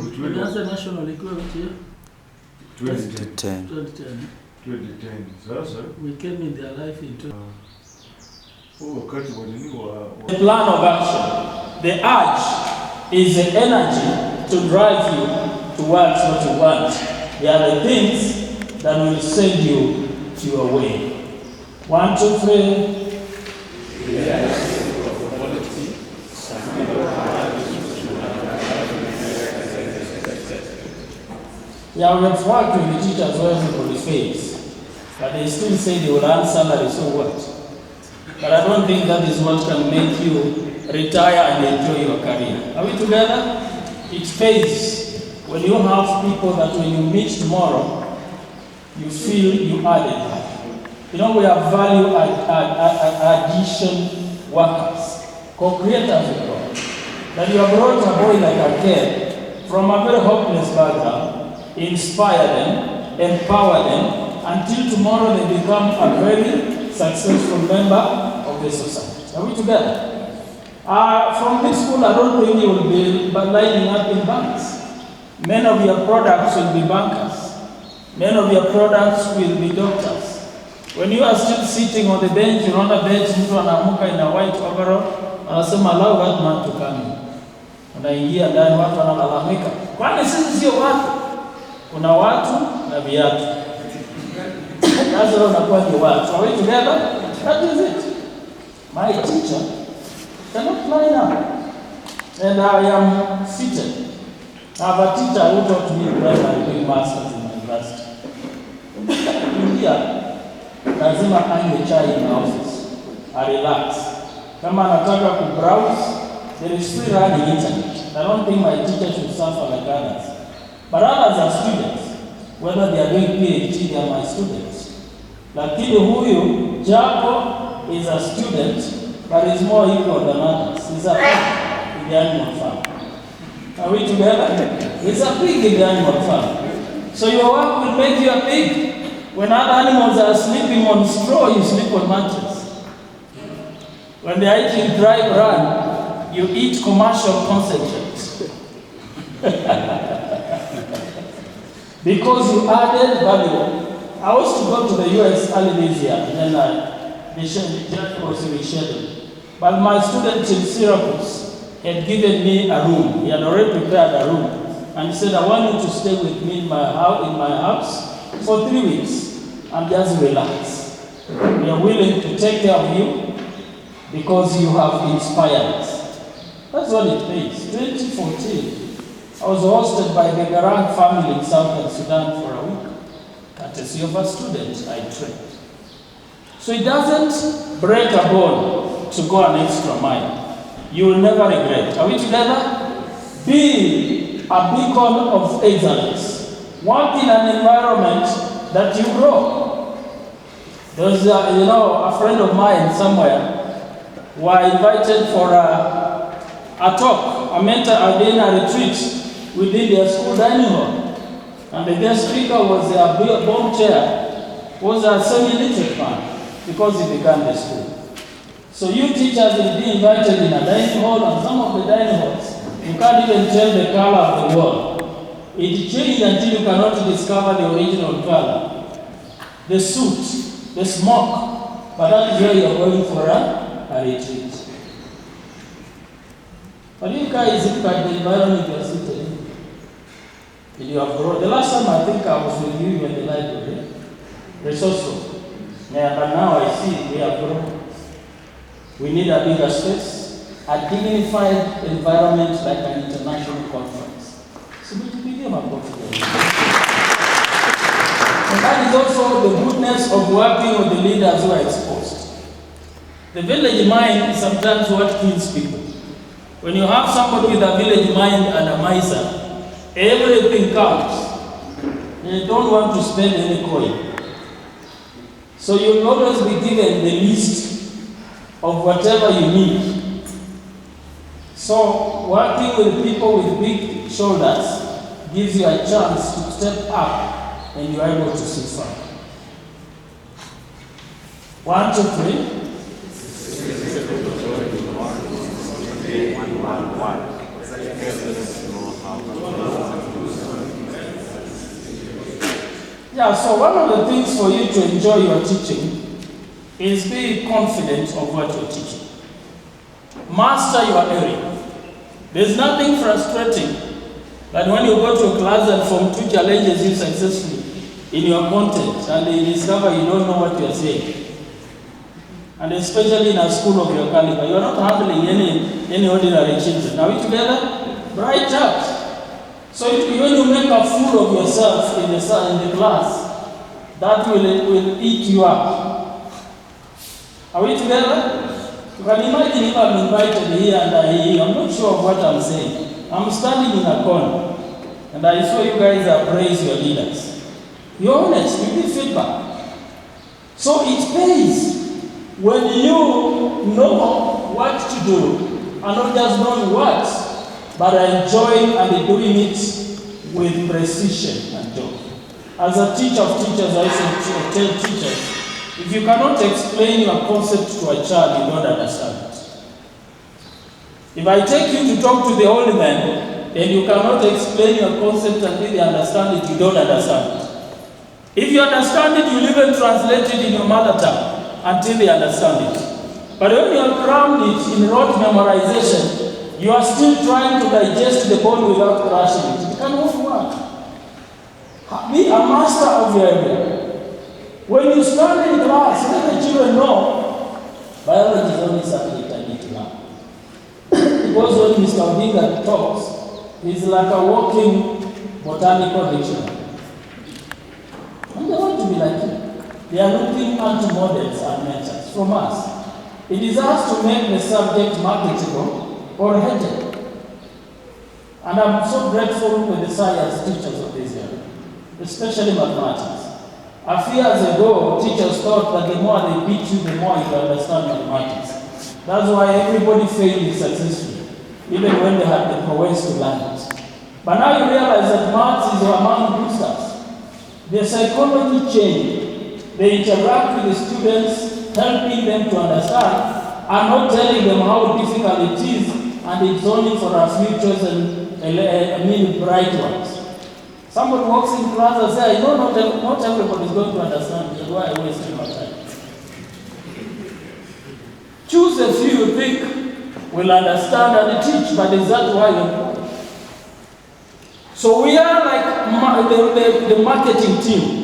That's the national equivalent here. 2010. 2010. We came in their life in 2010. The plan of action, the urge is the energy to drive you towards what you want. They are the things that will send you to your way. 1, 2, 3. Yeah, we have worked with the teachers where everybody fails, but they still say they will earn salary, so what? But I don't think that is what can make you retire and enjoy your career. Are we together? It pays when you have people that when you meet tomorrow, you feel you added value. You know, we have value addition workers, co-creators of God. That you have brought a boy like a kid from a very hopeless background, inspire them, empower them, until tomorrow they become a very successful member of the society. Are we together? From this school, I don't think you will be lining up in banks. Many of your products will be bankers. Many of your products will be doctors. When you are still sitting on the bench, you're on a bench, mtu anamuka in a white overall, anasema allow that man to come in. Unaingia ndani, watu wanalalamika. Kwani sisi sio watu? Kuna watu na viatu. That's all unakuwa ni watu. Are we together? That is it. My teacher cannot line up. And I am seated. I have a teacher who taught me primary doing masters in my university. India, lazima anywe chai in my office. I relax. Kama anataka kubrowse, there is free running internet. I don't think my teacher should suffer like others. But others are students. Whether they are doing PhD, they are my students. Lakini huyu, Japo is a student, but is more equal than others. He's a pig in the animal farm. Are we together? He's a pig in the animal farm. So your work will make you a pig. When other animals are sleeping on straw, you sleep on mattress. When they are eating dry bran, you eat commercial concentrates. Because you added value. I was to go to the US early this year, and then the journey was rescheduled. But my student in Syracuse had given me a room. He had already prepared a room. And he said, I want you to stay with me in my house for 3 weeks and just relax. We are willing to take care of you because you have inspired us. That's what it pays. 2014. I was hosted by the Garang family in Southern Sudan for a week. Courtesy of a student I trained. So it doesn't break a bone to go an extra mile. You will never regret. Are we together? Be a beacon of excellence. Work in an environment that you grow. There's a friend of mine somewhere were invited for a talk, a dinner retreat within their school dining hall. And the guest speaker was their bomb chair, was a semi-literate man, because he began the school. So you teachers will be invited in a dining hall, and some of the dining halls, you can't even tell the color of the wall. It changed until you cannot discover the original color. The suit, the smoke, but that is where you are going for a retreat. But you guys look at the environment you are sitting in. You have grown. The last time I think I was with you in the library, resourceful. Yeah, but now I see we have grown. We need a bigger space, a dignified environment like an international conference. So we became a conference. And that is also the goodness of working with the leaders who are exposed. The village mind is sometimes what kills people. When you have somebody with a village mind and a miser, everything counts. You don't want to spend any coin. So you'll always be given the list of whatever you need. So working with people with big shoulders gives you a chance to step up and you are able to sit firm. 1, 2, 3. Yeah, so one of the things for you to enjoy your teaching is be confident of what you're teaching. Master your area. There's nothing frustrating that when you go to a class and Form 2 challenges you successfully in your content and they discover you don't know what you're saying. And especially in a school of your caliber, you're not handling any ordinary children. Are we together? Bright chaps. So when you make a fool of yourself in the class, that will eat you up. Are we together? You can imagine if I'm invited here and I'm not sure of what I'm saying. I'm standing in a corner and I saw you guys praise your leaders. You're honest, you give feedback. So it pays when you know what to do and not just knowing what, but enjoying and doing it with precision and joy. As a teacher of teachers, I should tell teachers, if you cannot explain your concept to a child, you don't understand it. If I take you to talk to the old man, and you cannot explain your concept until they understand it, you don't understand it. If you understand it, you'll even translate it in your mother tongue until they understand it. But when you have crammed it in rote memorization, you are still trying to digest the bone without crushing it. It cannot work. Be a master of your area. When you stand in class, let the children know biology is only subject I need to learn. Because when Mr. Odinga talks, he's like a walking botanical dictionary. And they want to be like him. They are looking at models and mentors from us. It is us to make the subject marketable or hated. And I'm so grateful with the science teachers of this area, especially mathematics. A few years ago, teachers thought that the more they beat you, the more you understand mathematics. That's why everybody failed successfully, even when they had the prowess to learn it. But now you realize that maths is among boosters. Their psychology changed. They interact with the students, helping them to understand, and not telling them how difficult it is, and it's only for our futures and bright ones. Somebody walks in class and says, no, not everybody is going to understand. That's why I waste my time. Choose a few you think will understand and teach, but is that why you're going? So we are like the marketing team.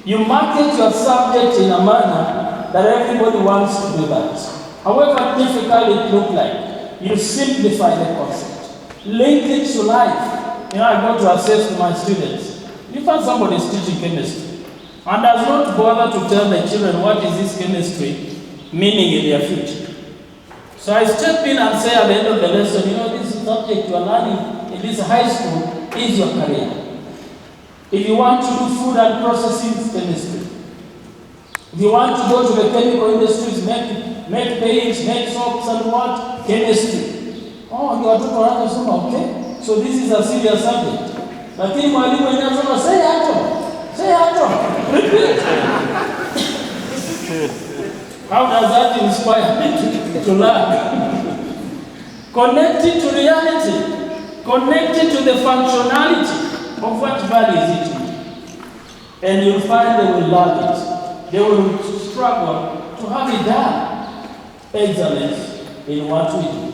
You market your subject in a manner that everybody wants to do that. However difficult it looks like, you simplify the concept. Link it to life. You know, I go to assess to my students. You find somebody is teaching chemistry and does not bother to tell the children what is this chemistry meaning in their future. So I step in and say at the end of the lesson, you know, this subject you are learning in this high school is your career. If you want to do food and processing, chemistry. If you want to go to the chemical industries, make paints, make soaps and what? Chemistry. Oh, you are doing another, okay? So this is a serious subject. Lakini mwalimu anasema say atom. Repeat. How does that inspire me to learn? Connect it to reality. Connect it to the functionality of what value is it. And you'll find they will love it. They will struggle to have it done. Excellence in what we do.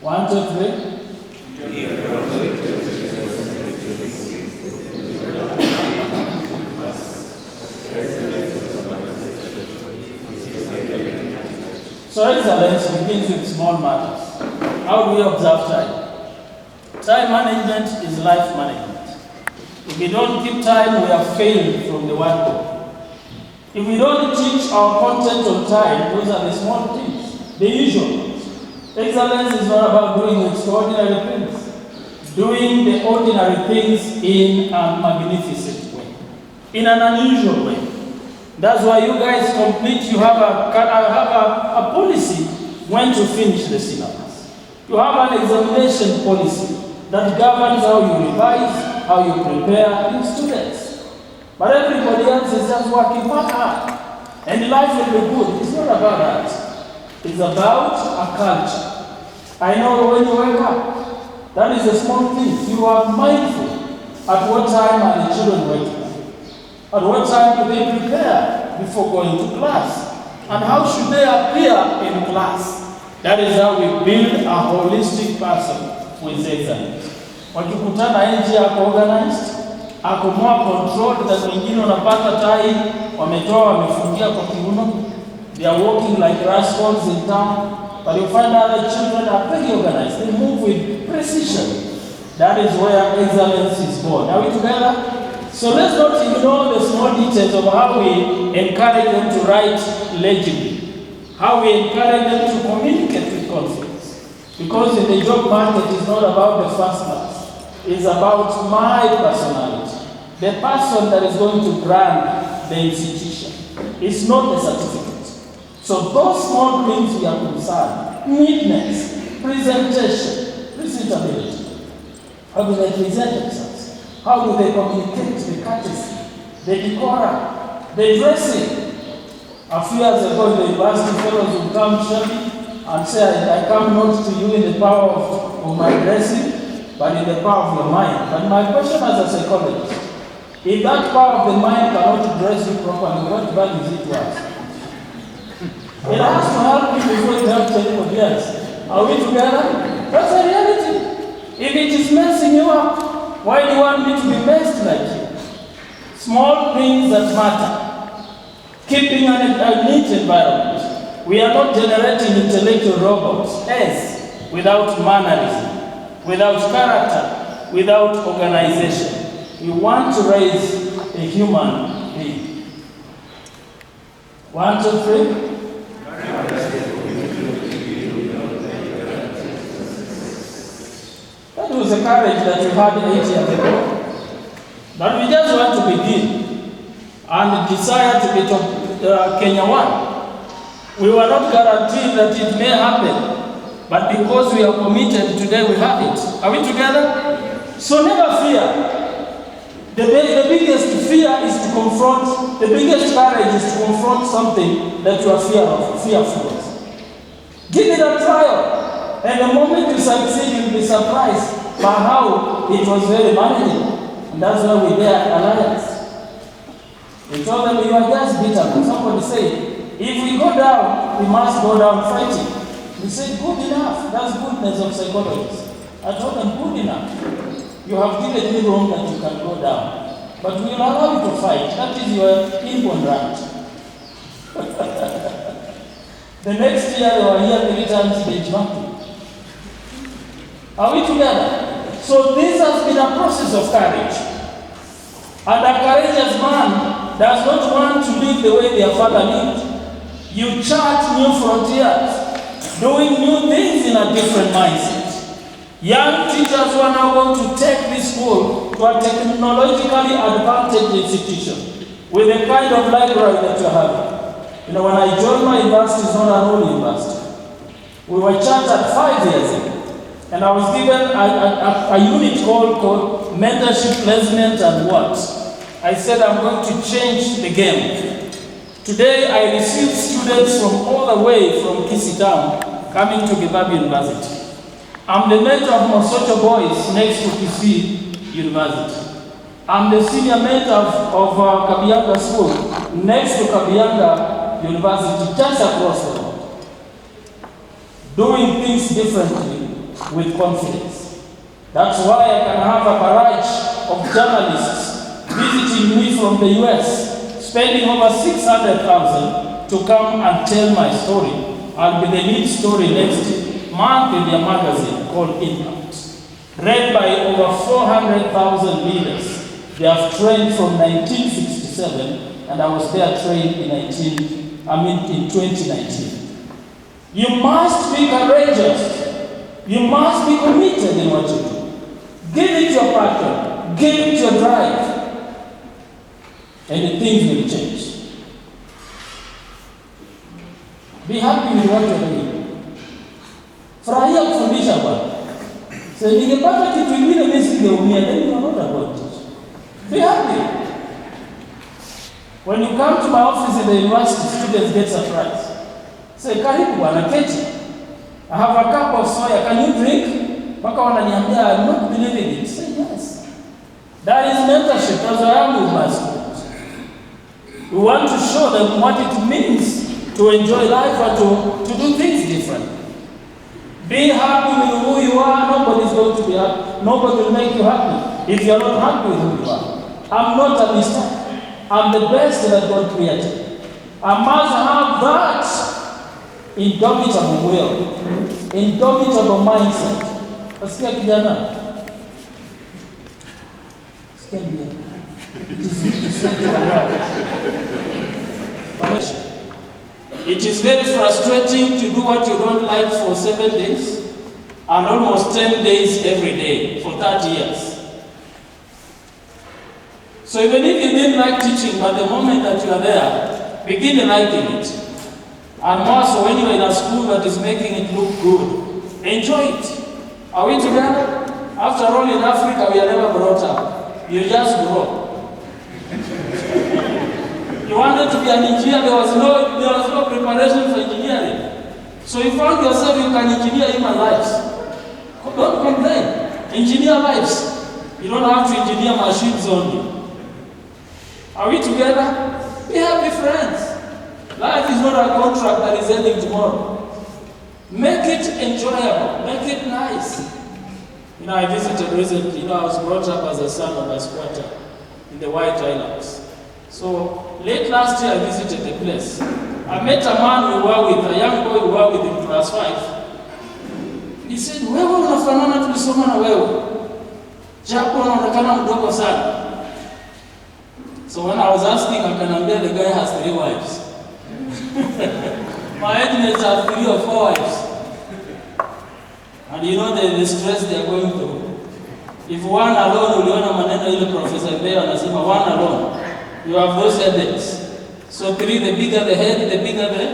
1, 2, 3. So excellence begins with small matters. How do we observe time? Time management is life management. If we don't keep time, we have failed from the word go. If we don't teach our content on time, those are the small things, the usual. Excellence is not about doing extraordinary things. Doing the ordinary things in a magnificent way. In an unusual way. That's why you guys you have a policy when to finish the syllabus. You have an examination policy that governs how you revise, how you prepare your students. But everybody else is just working hard. And life will be good. It's not about that. It's about a culture. I know when you wake up, that is a small thing. You are mindful At what time are the children waking up? At what time do they prepare before going to class? And how should they appear in class? That is how we build a holistic person with excellence. Wakikutana nje ako organized, ako more controlled than wengine wanapata tai, wametoa wamefungia kwa kiuno. They are walking like rascals in town. But you find other children are very organized. They move with precision. That is where excellence is born. Are we together? So let's not ignore the small details of how we encourage them to write legibly, how we encourage them to communicate with confidence. Because in the job market, it's not about the first class. It's about my personality. The person that is going to brand the institution. It's not the certificate. So those small things we are concerned. Neatness, presentation, presentability. How do they present themselves? How do they communicate the courtesy, the decorum, the dressing? A few years ago, the university fellows would come shabby and say, I come not to you in the power of my dressing, but in the power of your mind. But my question as a psychologist, if that power of the mind cannot dress you properly, what value is it to us? It has to help you before it helps anybody else. Are we together? That's the reality. If it is messing you up, why do you want me to be messed like you? Small things that matter. Keeping a neat environment. We are not generating intellectual robots. Yes, without mannerism, without character, without organization. We want to raise a human being. 1, 2, 3. That was the courage that we had 8 years ago. But we just want to begin and desire to be Kenya 1. We were not guaranteed that it may happen, but because we are committed today, we have it. Are we together? So never fear. The biggest fear is to confront, the biggest courage is to confront something that you are fearful of. Give it a trial. And the moment you succeed, you'll be surprised by how it was very manageable. And that's why we dare alliance. We told them, you are just bitter. Somebody said, if we go down, we must go down fighting. We said, good enough. That's goodness of psychologists. I told them, good enough. You have given me room that you can go down. But we will allow you to fight. That is your inborn right. The next year, they were here 3 times benchmarking. Are we together? So this has been a process of courage. And a courageous man does not want to live the way their father lived. You chart new frontiers, doing new things in a different mindset. Young teachers who are now going to take this school to a technologically advantaged institution with the kind of library that you have. You know, when I joined my university, it's not an old university. We were chartered 5 years ago. And I was given a unit called mentorship, placement, and what? I said I'm going to change the game. Today I receive students from all the way from Kisii town coming to Kibabi University. I'm the mentor of Mosocho boys next to Kisii University. I'm the senior mentor of Kabianga School next to Kabianga University, just across the road. Doing things differently with confidence. That's why I can have a barrage of journalists visiting me from the US, spending over 600,000 to come and tell my story. I'll be the lead story next month in their magazine called Impact. Read by over 400,000 leaders. They have trained from 1967, and I was there trained in 2019. You must be courageous. You must be committed in what you do. Give it your passion. Give it your drive. And the things will change. Be happy with what you're doing. Furahia kufundisha bwana. So ningepata kitu kingine mimi singeumia, then you are not about it. Be happy. When you come to my office in the university, students get surprised. Say, karibu bwana, keti. I have a cup of soya. Can you drink? Paka wananiambia, I'm not believing it. Say yes. That is mentorship. That's why I'm with my students. We want to show them what it means to enjoy life and to do things different. Be happy with who you are. Nobody's going to be happy. Nobody will make you happy if you're not happy with who you are. I'm not a mistake. I'm the best that God created. I must have that indomitable will, indomitable mindset. Asikia kijana? Asikia kijana? It is very frustrating to do what you don't like for 7 days and almost 10 days every day for 30 years. So even if you didn't like teaching, but the moment that you are there, begin liking it. And more so when you are in a school that is making it look good, enjoy it. Are we together? After all, in Africa, we are never brought up. You just grow. You wanted to be an engineer, there was no preparation for engineering. So you found yourself, you can engineer human lives. Don't complain. Engineer lives. You don't have to engineer machines only. Are we together? Be happy, friends. Life is not a contract that is ending tomorrow. Make it enjoyable. Make it nice. I visited recently. I was brought up as a son of a squatter in the White Islands. So late last year, I visited the place. I met a man we were with, a young boy we were with in class 5. He said, "Wewe unafanana tulisoma na wewe. Japo unaonekana mdogo sana." So when I was asking, I can tell the guy has 3 wives. My age mates have 3 or 4 wives. And you know the stress they are going through. If one alone, uliona maneno ile Professor Beyo anasema one alone, you have those headaches. So 3, the bigger the head, the bigger the...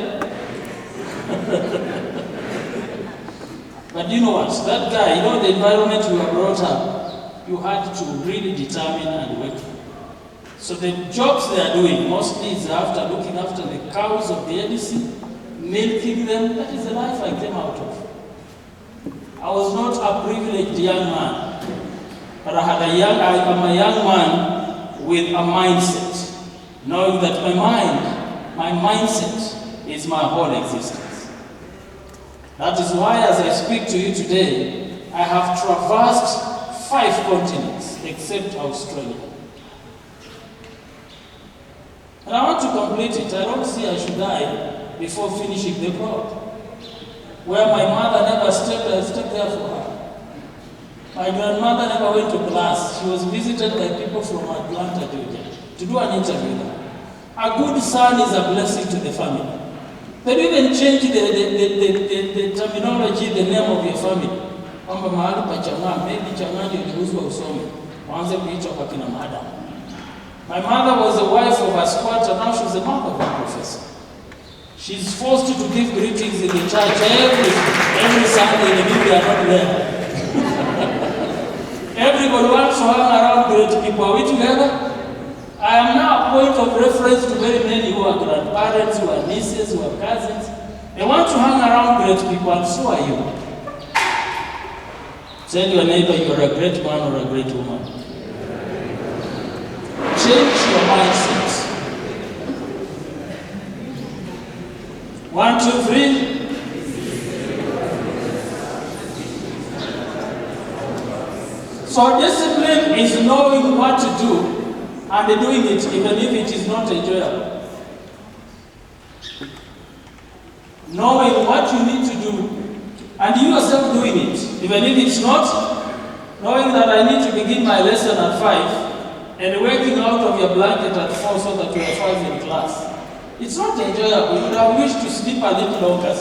But you know what? That guy, the environment you were brought up, you had to really determine and work. So the jobs they are doing mostly is after looking after the cows of the LDC, milking them. That is the life I came out of. I was not a privileged young man, but I am a young man with a mindset, knowing that my mindset is my whole existence. That is why, as I speak to you today, I have traversed 5 continents, except Australia. And I want to complete it. I don't see I should die before finishing the plot. Where my mother never stepped, I stepped there for her. My grandmother never went to class. She was visited by people from Atlanta, Georgia, to do an interview there. A good son is a blessing to the family. They even change the terminology, the name of your family. Kwamba mahali pa chang'aa, maybe chang'aa ndio kiuzwa usome. Waanze kuitwa kwa kina madam. My mother was the wife of a squatter, now she's the mother of a professor. She's forced to give greetings in the church every Sunday, even if they are not there. Everybody wants to hang around great people. Are we together? I am now a point of reference to very many who are grandparents, who are nieces, who are cousins. They want to hang around great people, and so are you. Tell your neighbor you are a great man or a great woman. Change your mindset. 1, 2, 3. So discipline is knowing what to do and doing it even if it is not enjoyable. Knowing what you need to do and you yourself doing it, even if it's not. Knowing that I need to begin my lesson at 5 and waking out of your blanket at 4 so that you are 5 in class. It's not enjoyable. You would have wished to sleep a little longer,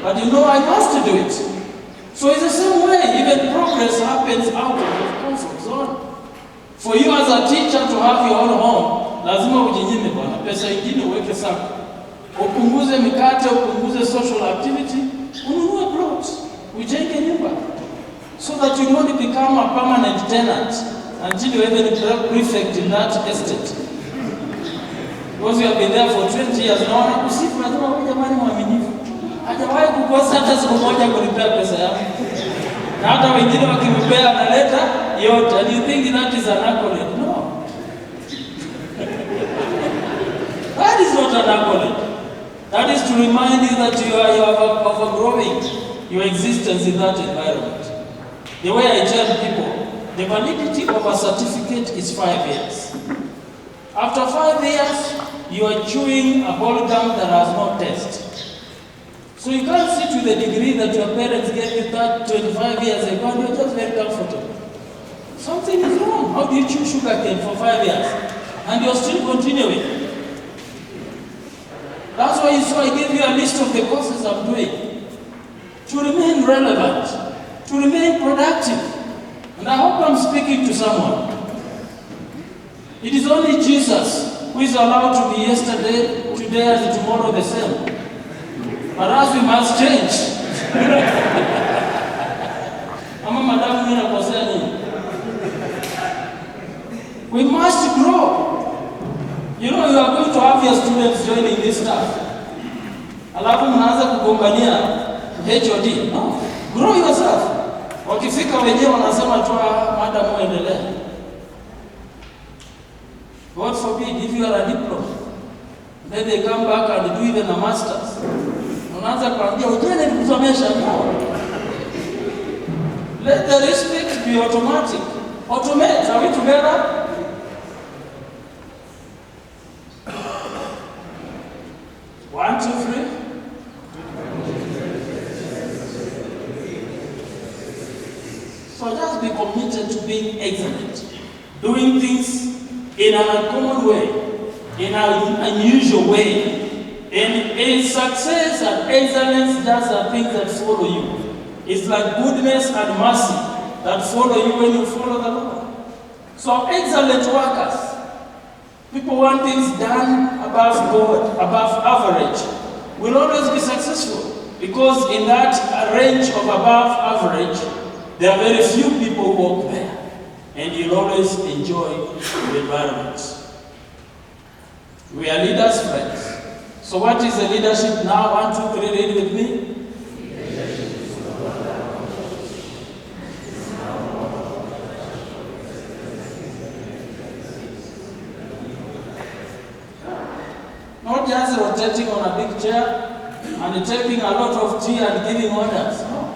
but I must do it. So it's the same way, even progress happens out of your comfort zone. For you as a teacher to have your own home, lazima ujinyime bwana, pesa ingine uweke sako. Upunguze mikate, upunguze social activity, ununue plot, ujenge nyumba. So that you don't become a permanent tenant until you even prefect in that estate. Because you have been there for 20 years, naona kusifu nasema huyu jamani mwaminifu. Hajawahi kukosa hata siku moja kulipia pesa yako. Na hata wengine wakimpea analeta yote, and you think that is an accolade. No. That is not an accolade. That is to remind you that you are overgrowing your existence in that environment. The way I tell people, the validity of a certificate is 5 years. After 5 years, you are chewing a ball gum that has no taste. So you can't sit with a degree that your parents gave you 25 years ago and you're just very comfortable. Something is wrong. How do you chew sugarcane for 5 years and you're still continuing? That's why I gave you a list of the courses I'm doing. To remain relevant, to remain productive. And I hope I'm speaking to someone. It is only Jesus who is allowed to be yesterday, today, and tomorrow the same. But us, we must change. We must grow. You know, you are going to have your students joining this stuff. Alafu mnaanza kugombania HOD. No, grow yourself. Wakifika wenyewe wanasema tu madam muendelee. God forbid if you are a diploma, then they come back and do even a master's. Unaanza kuambia ujene ni kusomesha. No. Let the respect be automatic. Automate. Are we together? One, two, three. So just be committed to being excellent, doing things in an uncommon way, in an unusual way. And success and excellence, just are things that follow you. It's like goodness and mercy that follow you when you follow the Lord. So excellent workers, people want things done above board, above average, will always be successful. Because in that range of above average, there are very few people who walk there. And you'll always enjoy the environment. We are leaders, friends. So what is the leadership now? 1, 2, 3, read with me. Not just rotating on a big chair and taking a lot of tea and giving orders. No.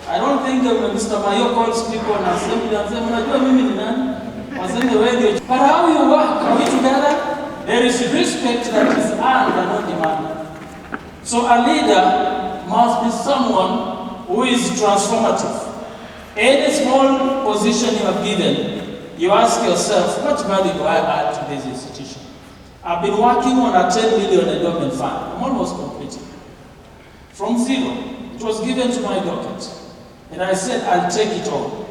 I don't think Mr. Mayo calls people and assembly and says, but how you work? Are we together? There is respect that is earned and not demanded. So a leader must be someone who is transformative. Any small position you are given, you ask yourself, what value do I add to this institution? I've been working on a 10 million endowment fund. I'm almost completing. From zero, it was given to my docket. And I said, I'll take it all.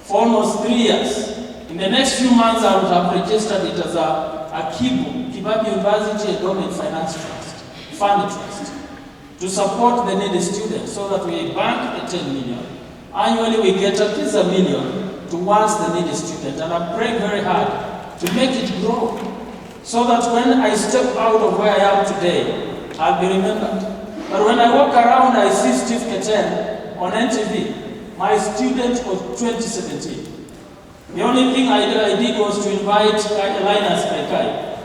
For almost 3 years. In the next few months, I would have registered it as a KIBU, Kibabi University Endowment Finance Trust, Fund Trust, to support the needy students so that we bank the 10 million. Annually, we get at least $1 million towards the needy student. And I'm praying very hard to make it grow so that when I step out of where I am today, I'll be remembered. But when I walk around, I see Steve Keten on NTV. My student was 2017. The only thing I did was to invite Linus Kaikai.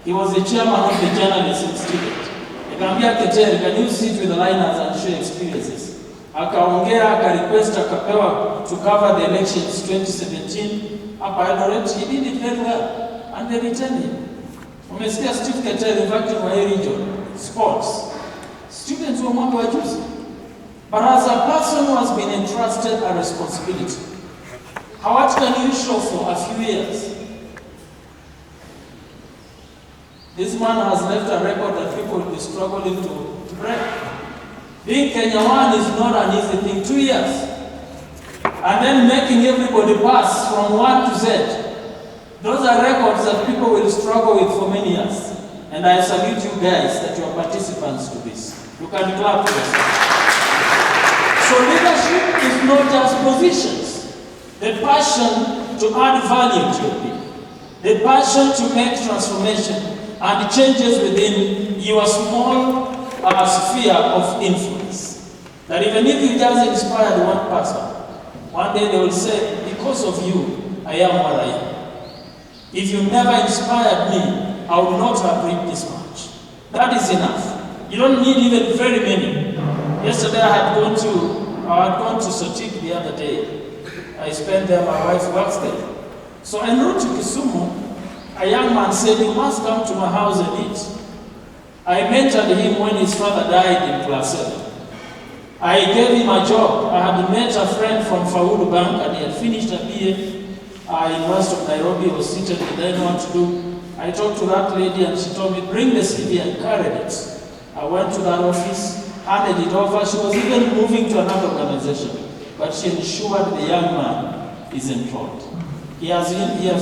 He was the chairman of the Journalists Institute. Nikamwambia Keten, can you sit with Linus and share experiences? Akaongea, akarequest, akapewa to cover the elections 2017. Hapa Eldoret, he did it very well. And they returned him. Umesikia Steve Keten, in fact, in my region, sports. Students were mambo ya juzi. But as a person who has been entrusted a responsibility, what can you show for a few years? This man has left a record that people will be struggling to break. Being Kenya 1 is not an easy thing. 2 years. And then making everybody pass from 1 to Z. Those are records that people will struggle with for many years. And I salute you guys that you are participants to this. You can clap for yourself. So leadership is not just positions. The passion to add value to your people. The passion to make transformation and changes within your small sphere of influence. That even if you just inspired one person, One day they will say, because of you, I am what I am. If you never inspired me, I would not have reached this much. That is enough. You don't need even very many. Yesterday I had gone to Sotik the other day. I spent there, my wife works there. So I wrote to Kisumu. A young man said, you must come to my house and eat. I mentored him when his father died in class 7. I gave him a job. I had met a friend from WAFULA Bank and he had finished a BA in west of Nairobi. He was seated, he didn't know what to do. I talked to that lady and she told me, bring the CV and carried it. I went to that office, handed it over. She was even moving to another organization, but she ensured the young man is employed. He has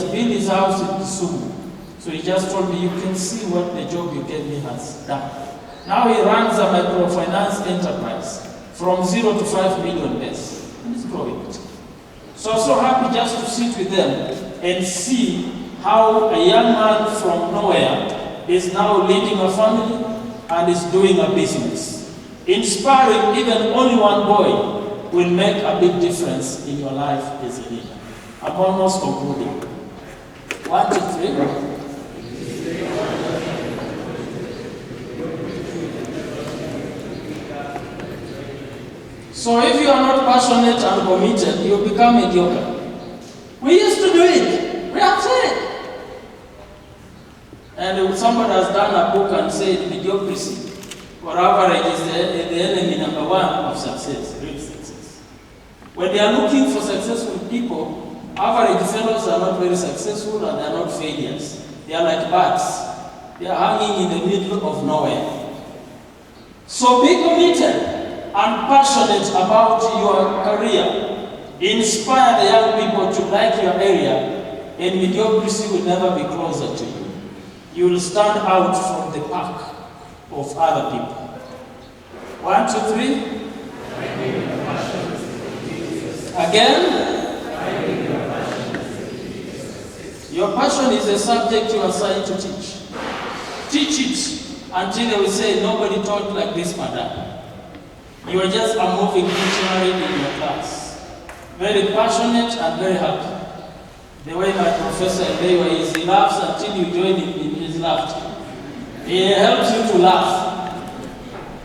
built his house in Kisumu. So he just told me, you can see what the job you gave me has done. Now he runs a microfinance enterprise from 0 to 5 million base, and he's growing it. So I'm so happy just to sit with them and see how a young man from nowhere is now leading a family and is doing a business. Inspiring even only one boy will make a big difference in your life as a leader. I'm almost concluding. 1, 2, 3. So if you are not passionate and committed, you become mediocre. We used to do it. We have said. And somebody has done a book and said mediocrity or average is the enemy number 1 of success, real success. When they are looking for successful people, average fellows are not very successful and they are not failures. They are like birds. They are hanging in the middle of nowhere. So be committed and passionate about your career. Inspire the young people to like your area, and mediocrity will never be closer to you. You will stand out from the pack of other people. 1, 2, 3. Again. Your passion is a subject you are assigned to teach. Teach it until they will say, nobody taught like this, madam. You are just a moving dictionary in your class. Very passionate and very happy. The way my professor is, he laughs until you join him in his laughter. He helps you to laugh.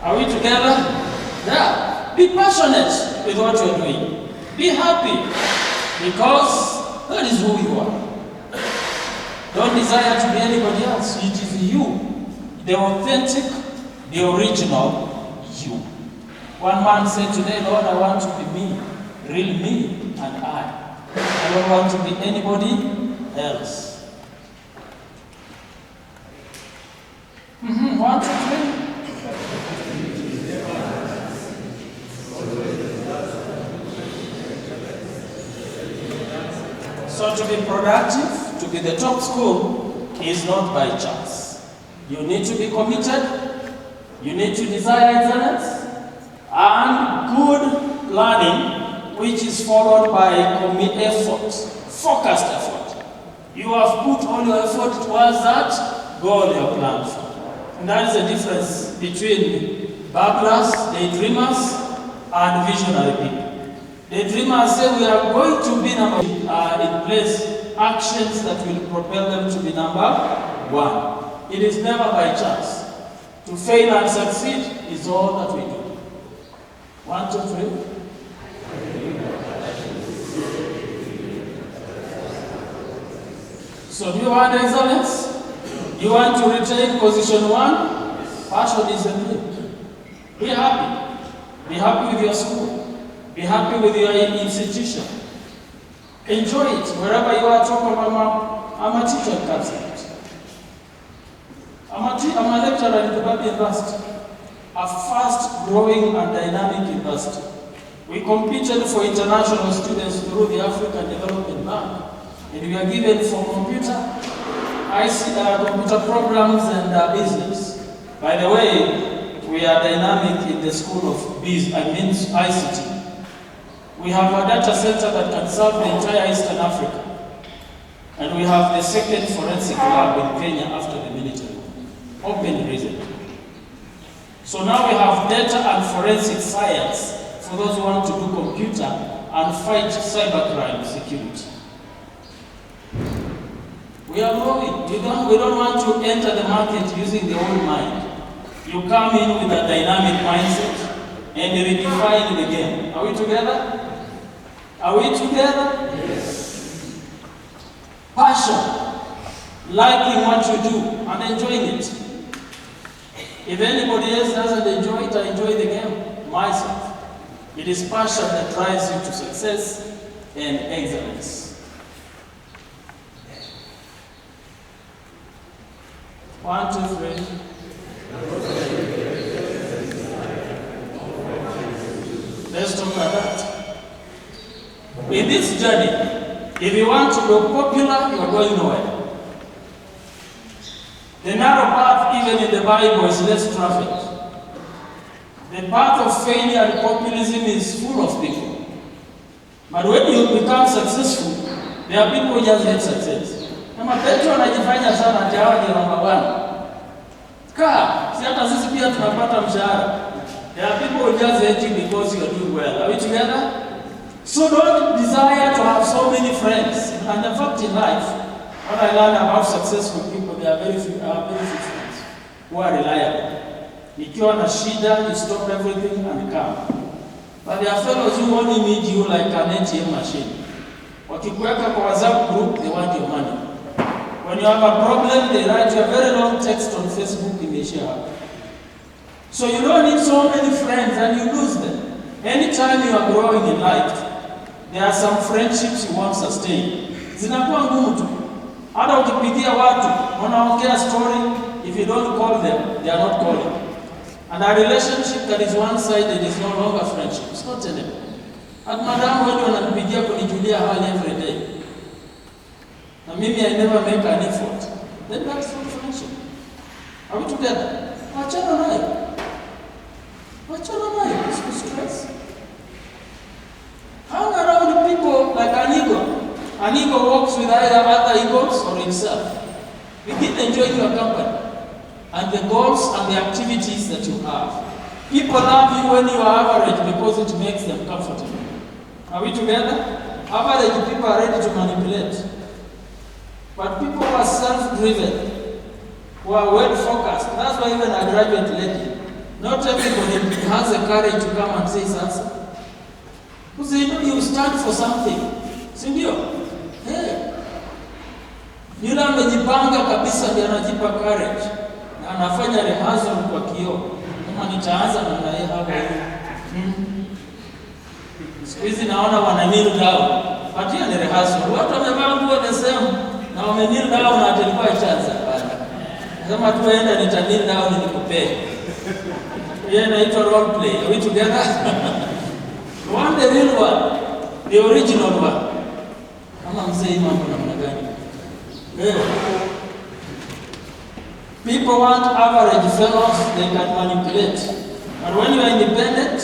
Are we together? Yeah. Be passionate with what you are doing. Be happy because that is who you are. Don't desire to be anybody else. It is you, the authentic, the original you. One man said today, Lord, I want to be me, real me and I. I don't want to be anybody else. 1, 2, 3. So to be productive, to be the top school, is not by chance. You need to be committed, you need to desire excellence, and good learning, which is followed by effort, focused effort. You have put all your effort towards that goal you have planned for. And that is the difference between babblers, daydreamers, and visionary people. Daydreamers say we are going to be in place actions that will propel them to be number 1. It is never by chance. To fail and succeed is all that we do. 1, 2, 3. So do you want excellence? You want to retain position 1? Passion is the thing. Be happy. Be happy with your school. Be happy with your institution. Enjoy it wherever you are. I'm a teacher at Kapsabet. I'm a lecturer in the University. A fast-growing and dynamic university. We competed for international students through the African Development Bank, and we are given for computer programs and business. By the way, we are dynamic in the School of ICT. We have a data center that can serve the entire Eastern Africa, and we have the second forensic lab in Kenya after the military, open recently. So now we have data and forensic science for those who want to do computer and fight cybercrime security. We are growing. We don't want to enter the market using the old mind. You come in with a dynamic mindset and redefine the game. Are we together? Are we together? Yes. Passion, liking what you do and enjoying it. If anybody else doesn't enjoy it, I enjoy the game myself. It is passion that drives you to success and excellence. 1, 2, 3. Let's talk about that. In this journey, if you want to go popular, you are going nowhere. The narrow path, even in the Bible, is less traffic. The path of failure and populism is full of people. But when you become successful, there are people who just hate success. Kama Petro anajifanya sana ati hawa ni namba 1. Si hata sisi pia tunapata mshahara. There are people who just hate you because you are doing well. Are we together? So don't desire to have so many friends. And the fact in life, what I learned about successful people, there are very few friends who are reliable. Ikiwa na shida, you stop everything and come. But there are fellows who only need you like an ATM machine. Wakikuweka kwa WhatsApp group, they want your money. When you have a problem, they write you a very long text on Facebook, they share. So you don't need so many friends and you lose them. Anytime you are growing in life, there are some friendships you won't sustain. Zinakuwa ngumu tu. Hata ukipigia watu, wanaongea story, if you don't call them, they are not calling. And a relationship that is one-sided is no longer friendship. It's not anymore. At madam, when you wananipigia kunijulia hali every day, and maybe I never make an effort, then that's not friendship. Are we together? Wachana nayo. Wachana nayo. It's stress. Hang around people like an ego. An ego walks with either other egos or himself. Begin enjoying your company and the goals and the activities that you have. People love you when you are average because it makes them comfortable. Are we together? Average people are ready to manipulate. But people who are self-driven, who are well-focused, that's why even a graduate lady, not everybody has the courage to come and say something. Because they know you stand for something. Sindio? Hey. Yule amejipanga kabisa ndiye anajipa courage. Na anafanya rehearsal kwa kioo. Kama nitaanza na yeye hapo. Siku hizi naona wana kneel down. Patia ni rehearsal. Watu wamevaa nguo the same na wame kneel down na atalikuwa ichanza bana. Kama tuenda nita kneel down nikupee. Yeye inaitwa role play. Are we together? One the real one, the original one. Kama mzee mambo namna gani? People want average fellows they can manipulate. But when you are independent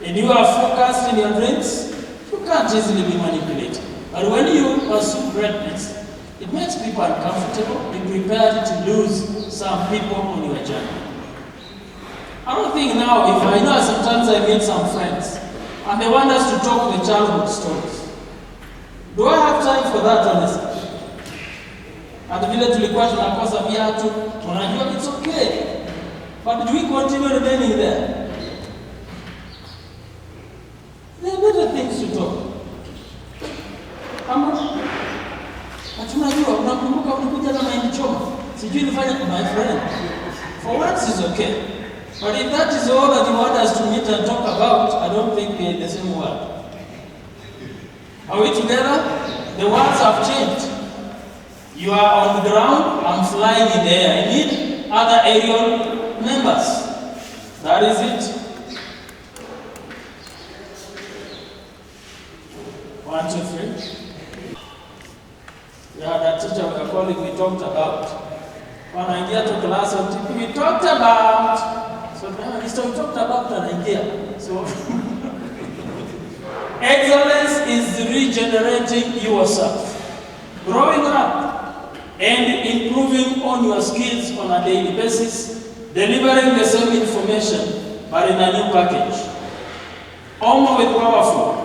and you are focused in your dreams, you can't easily be manipulated. But when you pursue greatness, it makes people uncomfortable. Be prepared to lose some people on your journey. I don't think now, if I know sometimes I meet some friends, and they want us to talk the childhood stories. Do I have time for that, honestly? And vile tulikuwa tunakosa viatu, tunajua it's okay. But do we continue remaining there? There are better things to talk. Tunajua, unakumbuka ulikuja na mahindi choma. Sijui nifanye my friend. For once is okay. But if that is all that you want us to meet and talk about, I don't think we are in the same world. Are we together? The worlds have changed. You are on the ground, I'm flying in the air. I need other aerial members. That is it. 1, 2, 3. Yeah, that teacher with a colleague we talked about. When I get to class, we talked about. So now we talked about an idea. So excellence is regenerating yourself, growing up, and improving on your skills on a daily basis, delivering the same information but in a new package. Almost with powerful.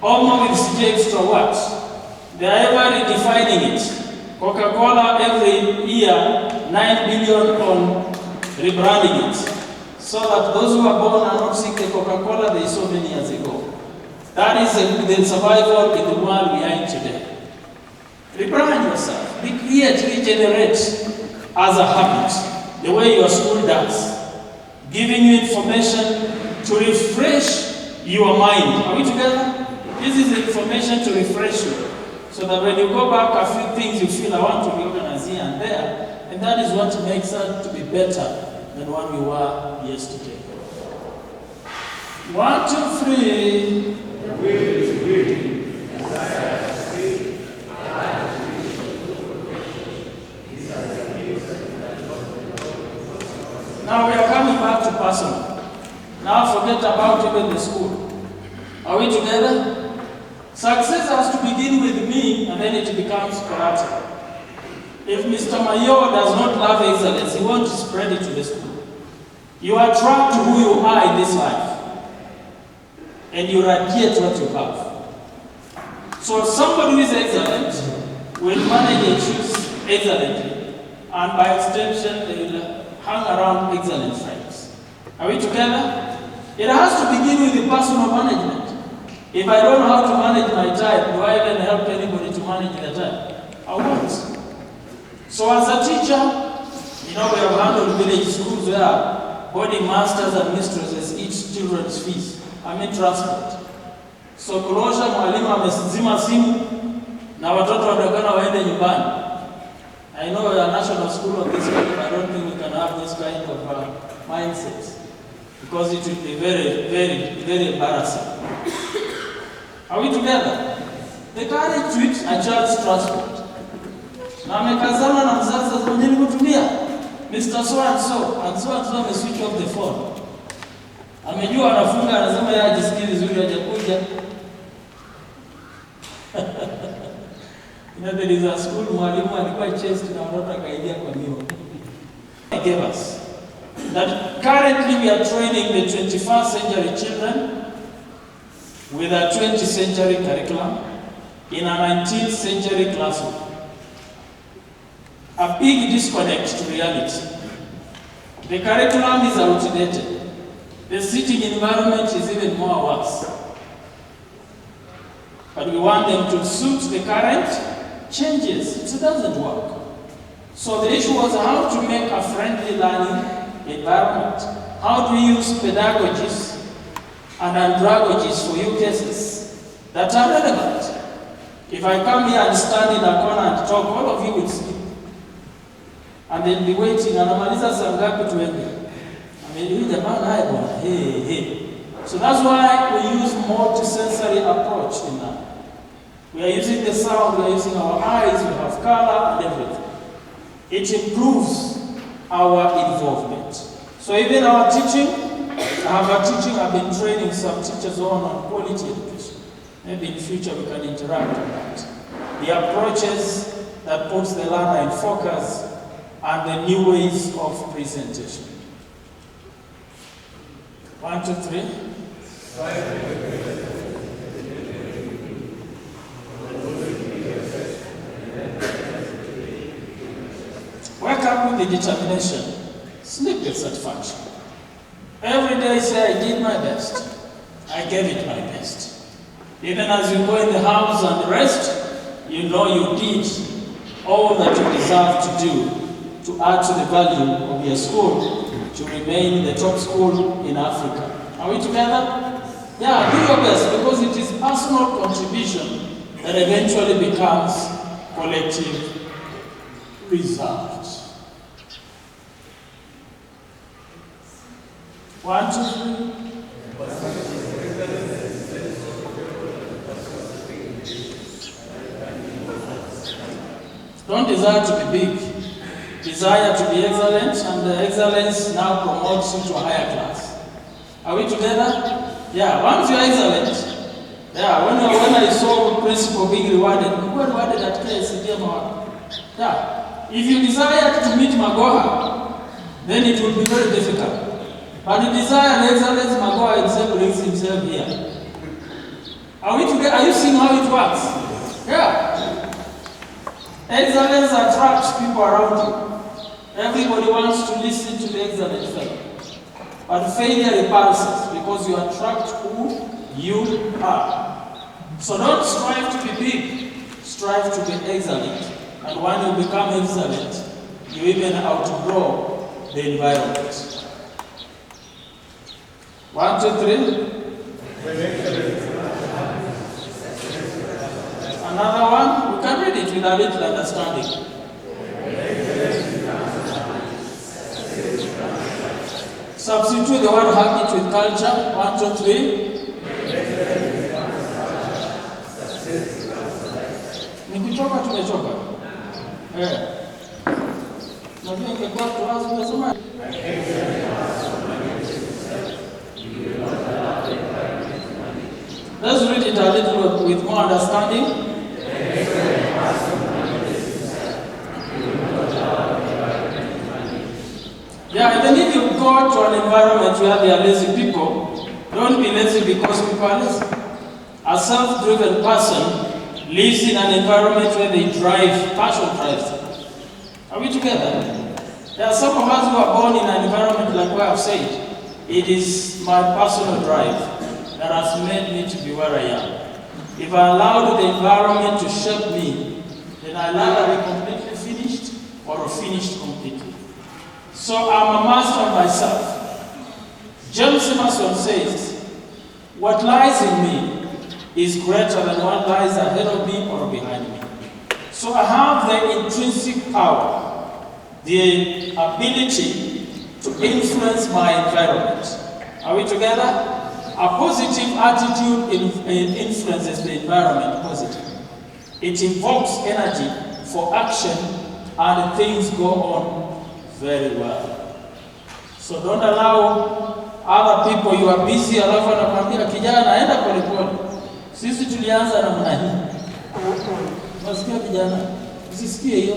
Almost with CJ extra what? They are ever redefining it. Coca-Cola every year, 9 billion on rebranding it. So that those who are born are not seeing the Coca-Cola they saw many years ago. That is the survival in the world we are in today. Rebrand yourself. Be creative, regenerate as a habit, the way your school does. Giving you information to refresh your mind. Are we together? This is information to refresh you. So that when you go back a few things you feel I want to reorganize here and there, and that is what makes us to be better than what we were yesterday. 1, 2, 3. Now we are coming back to personal. Now forget about even the school. Are we together? Success has to begin with me and then it becomes collateral. If Mr. Mayo does not love excellence, he won't spread it to the school. You attract who you are in this life. And you radiate what you have. So somebody who is excellent will manage issues excellently. And by extension, they will hang around excellent friends. Are we together? It has to begin with the personal management. If I don't know how to manage my time, do I even help anybody to manage their time? I won't. So as a teacher, we have handled village schools where boarding masters and mistresses eat children's fees. Transport. So kulosha mwalimu amezima simu na watoto watakana waende nyumbani. I know we are a national school of this kind, but I don't think we can have this kind of mindset. Because it will be very, very, very embarrassing. Are we together? The current tweet a child's transport. Na amekazana na mzazi mwenye nikutumia Mr. So and so switch off the phone. Amejua anafunga anasema yeye ajisikii vizuri hajakuja. There is a school mwalimu alikuwa chest na watoto akaidia kwa mio. Gave us that currently we are training the 21st century children with a 20th century curriculum in a 19th century classroom. A big disconnect to reality. The curriculum is outdated. The sitting environment is even more worse. But we want them to suit the current changes. It doesn't work. So the issue was how to make a friendly learning environment. How do we use pedagogies and andragogies for use cases that are relevant? If I come here and stand in a corner and talk, all of you will sleep. And they'll be waiting, and anamaliza saa ngapi tuende? So that's why we use multi-sensory approach in that. We are using the sound, we are using our eyes, we have color and everything. It improves our involvement. So even our teaching, I've been training some teachers on quality education. Maybe in future we can interact on that. The approaches that puts the learner in focus and the new ways of presentation. 1, 2, 3. Wake up with the determination. Sleep with satisfaction. Every day say, I did my best. I gave it my best. Even as you go in the house and rest, you know you did all that you deserve to do to add to the value of your school to remain the top school in Africa. Are we together? Yeah, do your best because it is personal contribution that eventually becomes collective results. 1, 2, 3. Don't desire to be big. Desire to be excellent, and the excellence now promotes you to a higher class. Are we together? Yeah, once you're excellent, yeah, when I saw the principal being rewarded, we were rewarded at KSCDM. Yeah, if you desire to meet Magoha, then it will be very difficult. But you desire excellence, Magoha himself brings himself here. Are we together? Are you seeing how it works? Yeah. Excellence attracts people around you. Everybody wants to listen to the excellent fellow. But failure repulses because you attract who you are. So don't strive to be big, strive to be excellent. And when you become excellent, you even outgrow the environment. 1, 2, 3. Another one, we can read it with a little understanding. Substitute the word habit with culture. 1, 2, 3. Ni kuchoka tumechoka. Na vile ingekuwa tuanze kusoma. Let's read it a little with more understanding. Yeah, even if you go to an environment where there are lazy people, don't be lazy because people are lazy. A self-driven person lives in an environment where they drive, passion drives them. Are we together? There are some of us who are born in an environment like what I've said. It is my personal drive that has made me to be where I am. If I allowed the environment to shape me, then I'll either be completely finished or finished completely. So I'm a master myself. James Emerson says, what lies in me is greater than what lies ahead of me or behind me. So I have the intrinsic power, the ability to influence my environment. Are we together? A positive attitude influences the environment positively. It invokes energy for action and things go on very well. So don't allow other people, you are busy, alafu anakuambia kijana enda polepole. Sisi tulianza namna hii. Wasikia kijana, usisikie hiyo.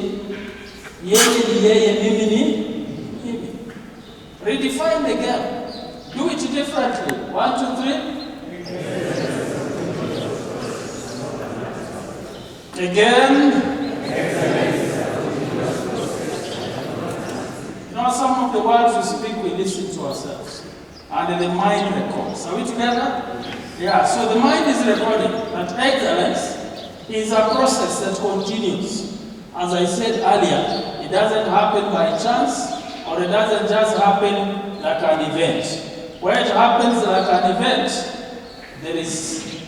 Yeye ni yeye, mimi ni mimi. Redefine the gap. Do it differently. 1, 2, 3. Again. You know, some of the words we speak, we listen to ourselves. And the mind records. Are we together? Yeah, so the mind is recording. But excellence is a process that continues. As I said earlier, it doesn't happen by chance, or it doesn't just happen like an event. Where it happens like an event, there is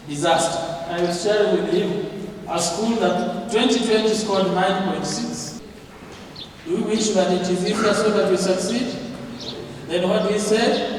disaster. I will share with you a school that 2020 scored 9.6. Do we wish that it is easier so that we succeed? Then what we said?